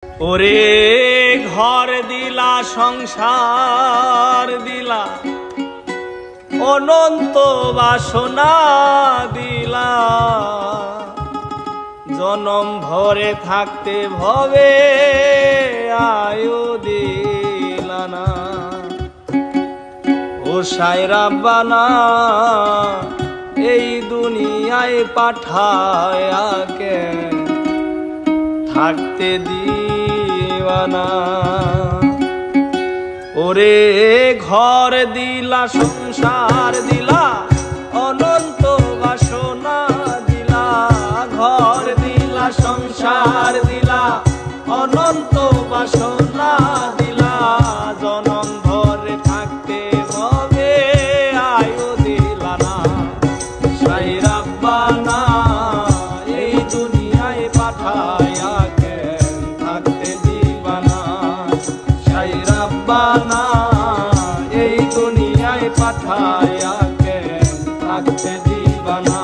ওরে ঘর দিলা সংসার দিলা অনন্ত বাসনা দিলা জনম ভরে থাকতে ভবে আয়ু দিলা না। ও সায়রাব্বানা এই দুনিয়ায় পাঠায়াকে থাকতে দিওয়ানা। ওরে ঘর দিলা সংসার দিলা অনন্ত বাসনা দিলা, ঘর দিলা সংসার দিলা অনন্ত বাসনা দিলা জনম ভরে থাকতে ভবে আয়ু দিলা না। সায়রাব্বানা এই দুনিয়ায় পাঠায়া কেন থাকতে দিবানা। সায়রাব্বানা এই দুনিয়ায় পাঠায়া কেন থাকতে দিবানা।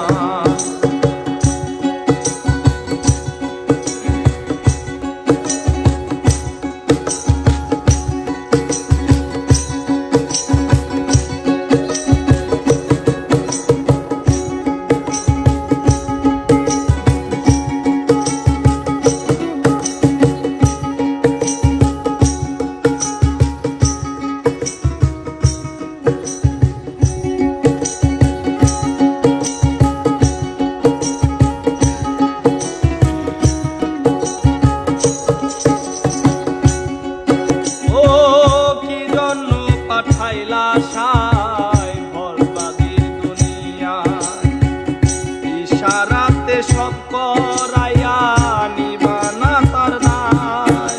পাঠাইলা সাই বরবাদির দুনিয়ায় ইশারাতে সব করাইয়া নিবানা তার নাই।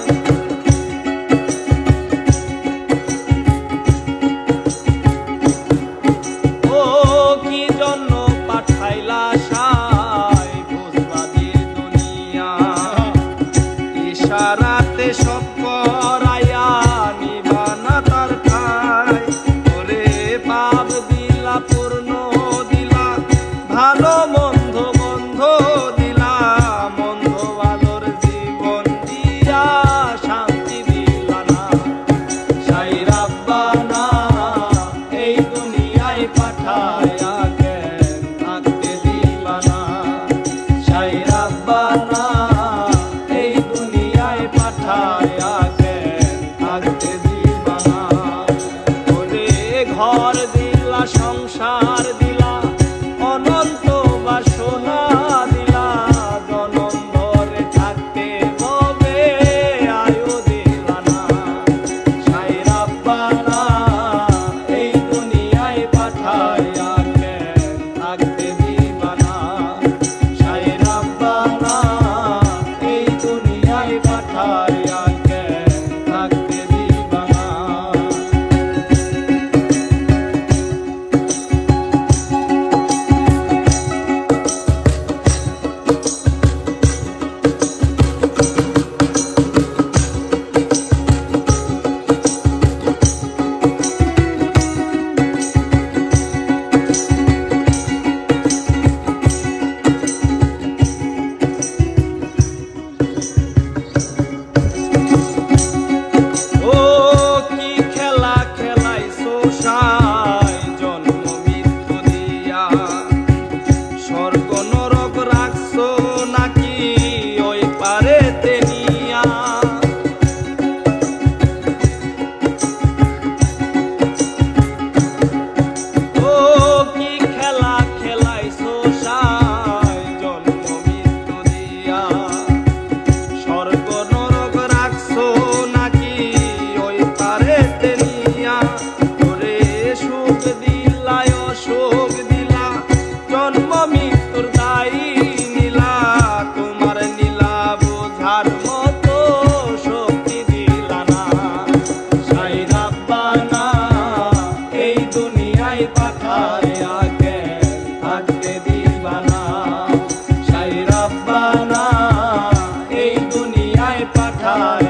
ও কি জন্য পাঠাইলা সাই বরবাদির দুনিয়ায় ইশারাতে সব করাইয়া নিবানা তার ঠাই। ওরে পাপ দিলা পূর্ণ দিলা ভালো মন্দ বন্ধ দিলা, মন্দ ভালোর জীবন দিয়া শান্তি দিলা না। সায়রাব্বানা এই দুনিয়ায় পাঠায়া কেন থাকতে দিবা না। সায়রাব্বানা এই দুনিয়ায় পাঠায়া কেন থাকতে দিবা না। ওরে ঘর দিলা সংসার দিলা অনন্ত বাসনা দিলা জনম ভরে থাকতে ভবে আয়ু দিলা না। সায়রাব্বানা এই দুনিয়ায় পাঠায়া কেন থাকতে দিবা না। সায়রাব্বানা এই দুনিয়ায় পাঠায়া কেন থাকতে দিবা না। ও কি খেলা খেলাইছো সাই জন্ম মৃত্যু দিয়া, স্বর্গ নরক রাখছো নাকি ওই পারেতে নিয়া। ও কি খেলা খেলাইছো সাই জন্ম মৃত্যু দিয়া, স্বর্গ নরক রাখছো নাকি ওই পারেতে নিয়া। ওরে সুখ দিলা অসুখ দিলা জন্ম মৃত্যুর দায়ী নিলা, তোমার নীলা বোঝার মতো শক্তি দিলা না। সায়রাব্বানা এই দুনিয়ায় পাঠায়া কেন থাকতে দিবা না। সায়রাব্বানা এই দুনিয়ায় পাঠায়া